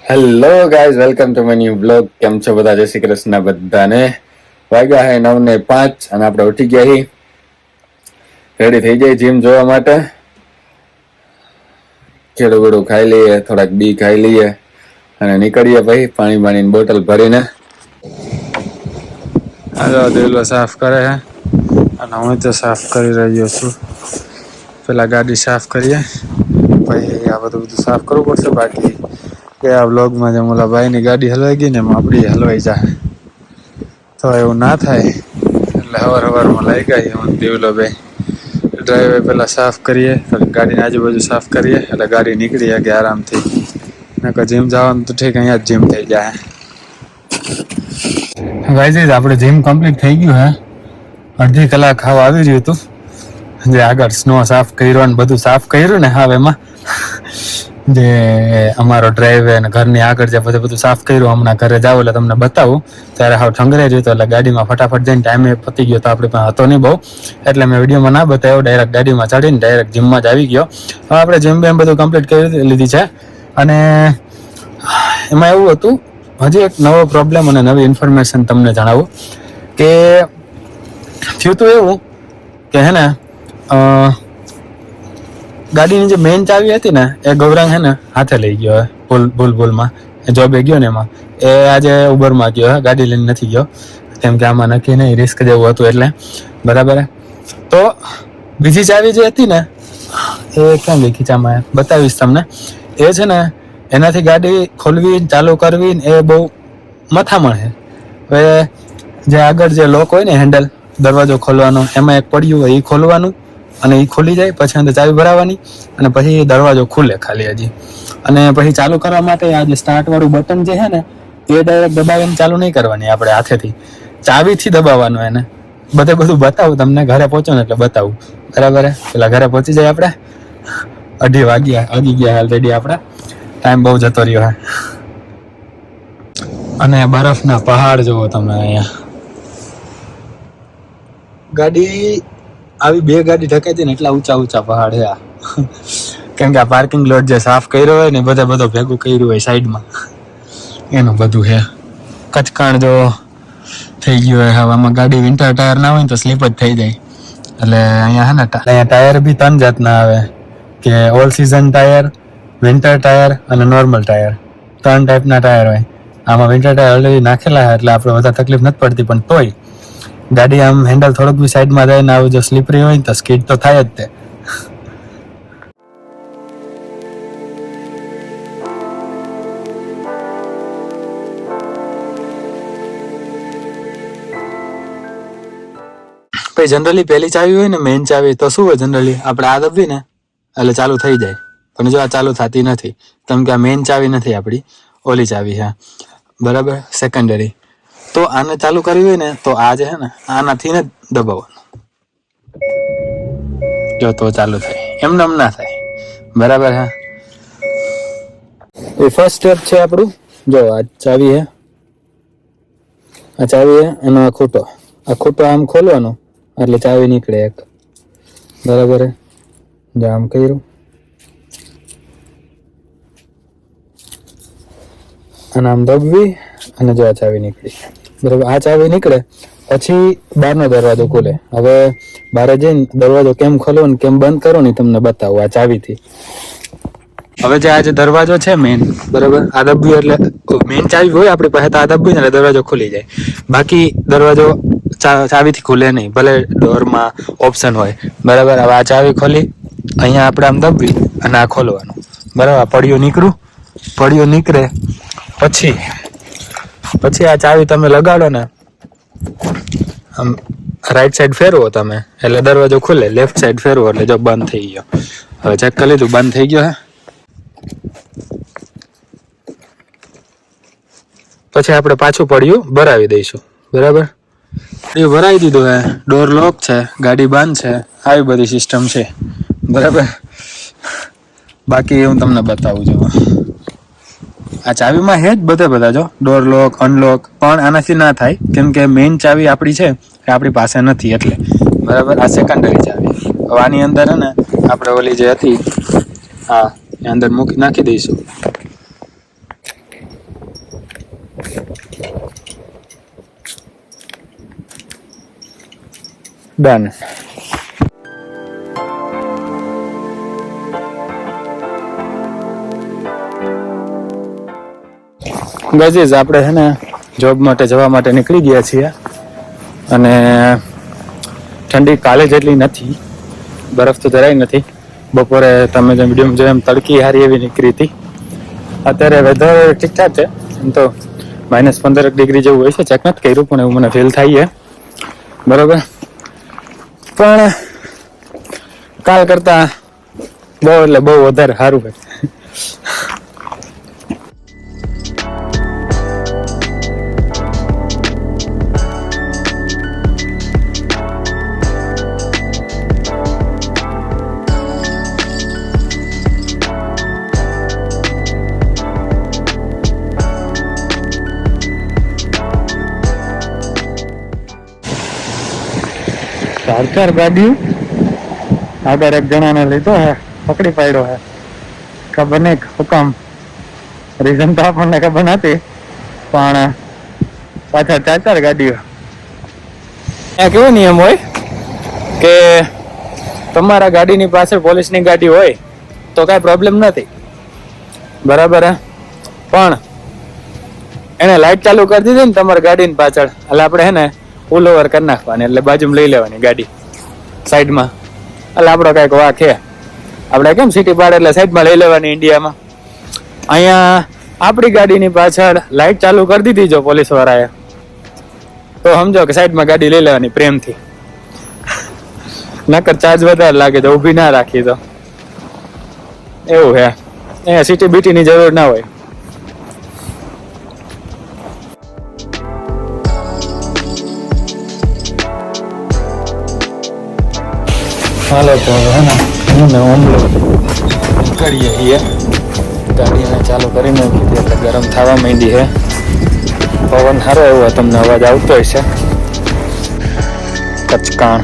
Hello guys, welcome to my new blog. કેમ છો બધા? જય શ્રી કૃષ્ણ બધાને. વાગ્યા હે 9:05 અને આપણે ઉઠી ગયા હી. રેડી થઈ જાય જીમ જોવા માટે. ખેડું બેડું ખાઈ લઈએ, થોડાક બી ખાઈ લઈએ અને નીકળીએ ભાઈ પાણી બાણીની બોટલ ભરીને. આ દેવલો સાફ કરે હે અને હું તો સાફ કરી રહ્યો છું. પેલા ગાડી સાફ કરીએ, પછી આ બધું સાફ કરવું પડશે. બાકી કે આ વ્લોગમાં જેમ ઓલા ભાઈની ગાડી હલવાઈ ગઈ ને એમ આપડી હલવાઈ જાય. તો એવું ના થાય એટલે હવારમાં લઈ ગઈ હું દેવલો ભાઈ ડ્રાઈવર પેલા સાફ કરીએ, ગાડીની આજુબાજુ સાફ કરીએ એટલે ગાડી નીકળી શકે આરામથી. નકર જીમ જવાનું તો ઠીક, અહીંયા જ જીમ થઈ જાય. ગાઈઝ આપણે જીમ કમ્પ્લીટ થઈ ગયું હે. અડધી કલાક ખાવા આવી રહ્યું હતું. જે આગળ સ્નો સાફ કર્યો ને બધું સાફ કર્યું ને હવે એમાં જે અમારો ડ્રાઈવ અને ઘરની આગળ જે બધું સાફ કર્યું. હમણાં ઘરે જાવ એટલે તમને બતાવું. ત્યારે હાવ ઠંગરે રહ્યું એટલે ગાડીમાં ફટાફટ જઈને ટાઈમે પતી ગયો તો આપણે પાસે હતો નહીં બહુ, એટલે મેં વિડીયોમાં ના બતાવ્યો. ડાયરેક્ટ ગાડીમાં ચડીને ડાયરેક્ટ જીમમાં જ આવી ગયો. હવે આપણે જીમ બેમ બધું કમ્પ્લીટ કરી લીધી છે. અને એમાં એવું હતું, હજી એક નવો પ્રોબ્લેમ અને નવી ઇન્ફોર્મેશન તમને જણાવું કે થયું હતું એવું કે હે ને ગાડીની જે મેઇન ચાવી હતી ને એ ગૌરાંગ હે ને હાથે લઈ ગયો હે ભૂલમાં. જોબે ગયો ને એમાં એ આજે ઉબરમાં ગયો હે, ગાડી લઈને નથી ગયો કેમ કે આમાં નક્કી નહીં, રિસ્ક જેવું હતું એટલે. બરાબર. તો બીજી ચાવી જે હતી ને એ ક્યાં ગઈ ખીચામાં, બતાવીશ તમને. એ છે ને એનાથી ગાડી ખોલવી ચાલુ કરવી એ બહુ મથામણ છે. હવે જે આગળ જે લોક હોય ને હેન્ડલ દરવાજો ખોલવાનો, એમાં એક પડ્યું હોય એ ખોલવાનું અને એ ખુલી જાય. પછી અંદર ચાવી ભરાવાની અને પછી દરવાજો ખુલે ખાલી હજી. અને પછી ચાલુ કરવા માટે આ જે સ્ટાર્ટ વાળું બટન જે છે ને એ ડાયરેક્ટ દબાવીને ચાલુ નહીં કરવાની આપણે હાથેથી, ચાવીથી દબાવવાનું એને. બધું બતાવું તમને, ઘરે પહોંચો ને એટલે બતાવું. બરાબર. પેલા ઘરે પહોંચી જાય આપણે. 2:30 વાગી ગયા ઓલરેડી. આપણા ટાઈમ બહુ જતો રહ્યો હે. અને બરફના પહાડ જોવો તમે અહીંયા. ગાડી આવી બે ગાડી ઢકાઈ હતી ને એટલા ઊંચા પહાડ છે આ. કેમ કે આ પાર્કિંગ લોટ જે સાફ કર્યો હોય ને બધું ભેગું કર્યું હોય સાઈડમાં, એનું બધું છે. કચકાણ જો થઈ ગયું હોય. હવે આમાં ગાડી વિન્ટર ટાયર ના હોય ને તો સ્લીપ જ થઈ જાય. એટલે અહીંયા હે ને અહીંયા ટાયર બી 3 જાતના આવે કે all season tyre, winter tyre અને નોર્મલ ટાયર. 3 ટાઈપના ટાયર હોય. આમાં વિન્ટર ટાયર ઓલરેડી નાખેલા હોય એટલે આપણે વધારે તકલીફ નથી પડતી, પણ તોય ગાડી આમ હેન્ડલ થોડોક બી સાઈડમાં જાય ને આવું જો સ્લીપરી હોય ને તો સ્કીડ તો થાય જ તે. પછી જનરલી પહેલી ચાવી હોય ને મેઇન ચાવી, તો શું હોય જનરલી આપણે આ દબવી ને એટલે ચાલુ થઈ જાય. પણ જો આ ચાલુ થતી નથી કેમ કે આ મેઇન ચાવી નથી આપણી, ઓલી ચાવી છે. બરાબર, સેકન્ડરી. તો આને ચાલુ કરવી હોય ને તો આ જે છે ને આનાથી ને દબાવવાનું, જો તો ચાલુ થાય. એમને ના થાય. બરાબર. હા, એ ફર્સ્ટ સ્ટેપ છે આપણું. જો આ ચાવી છે, આ ચાવી છે એનો આ ખૂટો આમ ખોલવાનો એટલે ચાવી નીકળે એક. બરાબર. જો આમ કર્યું અને આમ દબવી અને જો આ ચાવી નીકળી. બરાબર. આ ચાવી નીકળે પછી બહારનો દરવાજો ખુલે. હવે બહાર જઈને દરવાજો કેમ ખોલવો ને કેમ બંધ કરો ને તમને બતાવું આ ચાવીથી. હવે જે આ જે દરવાજો છે મેઇન, બરાબર, આ દબ્યું એટલે મેઇન ચાવી હોય આપણી પાસે તો આ દબ્યું એટલે દરવાજો ખુલી જાય. બાકી દરવાજો ચાવીથી ખુલે નહીં, ભલે ડોરમાં ઓપ્શન હોય. બરાબર. હવે આ ચાવી ખોલી અહીંયા આપણે આમ દબવી અને આ ખોલવાનું. બરાબર. પડ્યો નીકળે પછી આ ચાવી તમે લગાડો ને આમ રાઈટ સાઈડ ફેરવો તમે એટલે દરવાજો ખુલે. લેફ્ટ સાઈડ ફેરવો એટલે જો બંધ થઈ ગયો. હવે ચેક કરી લીધું, બંધ થઈ ગયો હે. પછી આપણે પાછું પડ્યું ભરાવી દઈશું. બરાબર. એ ભરાવી દીધું હે. ડોર લોક છે, ગાડી બંધ છે, આવી બધી સિસ્ટમ છે. બરાબર. બાકી હું તમને બતાવું છું. આ ચાવીમાં હે જ બધા જો ડોર લોક, અનલોક, પણ આનાથી ના થાય કેમ કે મેઇન ચાવી આપણી છે એ આપણી પાસે નથી એટલે. બરાબર. આ સેકન્ડરી ચાવી. હવે આની અંદર હે ને આપણે ઓલી જે હતી એ અંદર નાખી દઈશું. ડન. ગજીસ આપણે છે ને જોબ માટે જવા માટે નીકળી ગયા છીએ અને ઠંડી કાલે જેટલી નથી, બરફ તો જરાય નથી. બપોરે તમે જે વિડીયો જોયો એમ તડકી હારી એવી નીકળી હતી. અત્યારે વેધર ઠીકઠાક છે, એમ તો -15 ડિગ્રી જેવું હોય છે. ચેક નથી કર્યું પણ એવું મને ફીલ થાય છે. બરોબર, પણ કાલ કરતા બહુ એટલે બહુ વધારે સારું હોય. ચાર ગાડી આગળ એક જણાને લીધો હે, પકડી પાડ્યો હે. ખબર નહીં હુકમ, રીઝન તો આપણને ખબર નથી, પણ પાછળ 4 ગાડીઓ. ત્યાં કેવો નિયમ હોય કે તમારા ગાડીની પાછળ પોલીસની ગાડી હોય તો કાંઈ પ્રોબ્લેમ નથી, બરાબર હે. પણ એને લાઈટ ચાલુ કરી દીધી ને તમારી ગાડીની પાછળ, એટલે આપણે હે ને પુલ ઓવર કરી નાખવાની, એટલે બાજુમાં લઈ લેવાની ગાડી સાઈડમાં. એટલે આપણો કાંઈક વાક છે. આપણે કેમ સિટી પાડે એટલે સાઈડમાં લઈ લેવાની ઇન્ડિયામાં. અહીંયા આપણી ગાડીની પાછળ લાઈટ ચાલુ કરી દીધી જો પોલીસ વાળાએ, તો સમજો કે સાઈડમાં ગાડી લઈ લેવાની પ્રેમથી. નકર ચાર્જ વધારે લાગે તો ઊભી ના રાખી તો એવું હે. અહીંયા સિટી બીટીની જરૂર ના હોય. હાલો તો હે ને હું ને ઓમલો નીકળીએ છીએ. ગાડીને ચાલુ કરીને કીધી એટલે ગરમ થવા માંડી છે. પવન સારો એવો તમને અવાજ આવતો હશે, કચકાણ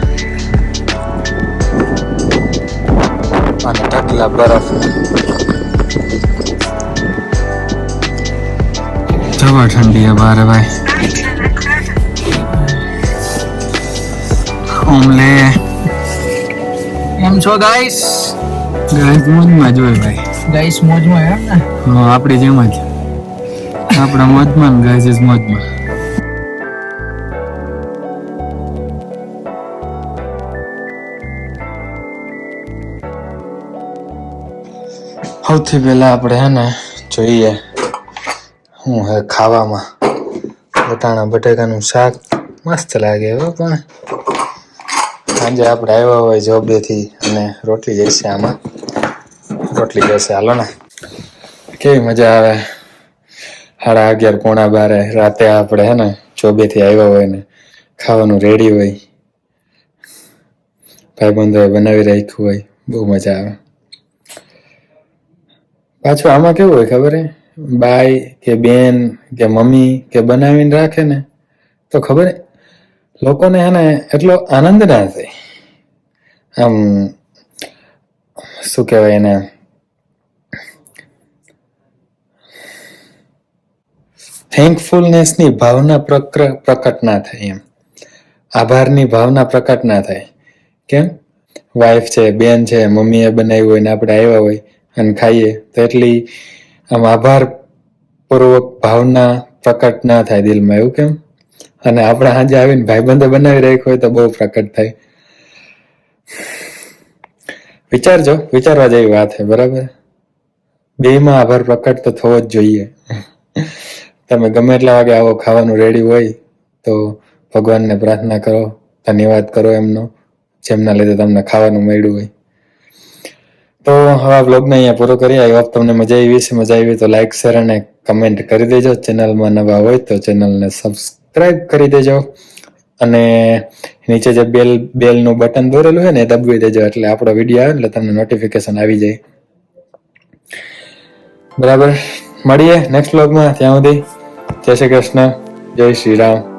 અને ઢગલા બરફ. જવા ઠંડી હે બાર ભાઈ. ઓમલે એમ છો ગાઈસ? ગાઈસ મોજમાં જ હોય ભાઈ. ગાઈસ મોજમાં એમ ને? હા, આપણી જેમ જ. આપણા મોજમાં ને ગાઈસ મોજમાં. સૌથી પહેલા આપણે હે ને જોઈએ શું હે ખાવામાં. વટાણા બટેકાનું શાક મસ્ત લાગે હો, પણ સાંજે આપણે આવ્યા હોય જોબેથી અને રોટલી જઈશે આમાં. રોટલી જશે, હાલો ને. કેવી મજા આવે 11:30 પોણા 12 રાતે આપણે હે ને જોબેથી આવ્યા હોય ને ખાવાનું રેડી હોય, ભાઈબંધોએ બનાવી રાખ્યું હોય, બહુ મજા આવે. પાછું આમાં કેવું હોય ખબર હે, બાઈ કે બેન કે મમ્મી કે બનાવીને રાખે ને તો ખબર હે લોકોને હે ને એટલો આનંદ ના થાય. આમ શું કહેવાય એને, થેન્કફુલનેસની ભાવના પ્રકટ ના થાય, એમ આભારની ભાવના પ્રકટ ના થાય. કેમ? વાઈફ છે, બેન છે, મમ્મીએ બનાવ્યું હોય ને આપણે આવ્યા હોય અને ખાઈએ તો એટલી આમ આભાર પૂર્વક ભાવના પ્રકટ ના થાય દિલમાં. એવું કેમ? અને આપણે સાંજે આવીને ભાઈબંધે બનાવી રાખ્યું હોય તો બહુ પ્રકટ થાય. વિચારજો, વિચારવા જેવી વાત છે, બરાબર? બેમાં આભાર પ્રકટ તો થવો જ જોઈએ. તમે ગમે એટલા વાગે આવો, ખાવાનું રેડી હોય તો ભગવાનને પ્રાર્થના કરો, ધન્યવાદ કરો એમનો, જેમના લીધે તમને ખાવાનું મળ્યું હોય. તો હવે આ બ્લોગને અહીંયા પૂરો કરીએ. આઈ હોપ તમને મજા આવી છે. મજા આવી તો લાઈક, શેર અને કમેન્ટ કરી દેજો. ચેનલમાં નવા હોય તો ચેનલને સબસ્ક્રાઈબ કરી દેજો અને નીચે જે બેલનું બટન દોરેલું છે ને એ દબાવી દેજો, એટલે આપણો વિડીયો આવે એટલે તમને નોટિફિકેશન આવી જાય. બરાબર, મળીએ નેક્સ્ટ બ્લોગમાં. ત્યાં સુધી જય શ્રી કૃષ્ણ, જય શ્રી રામ.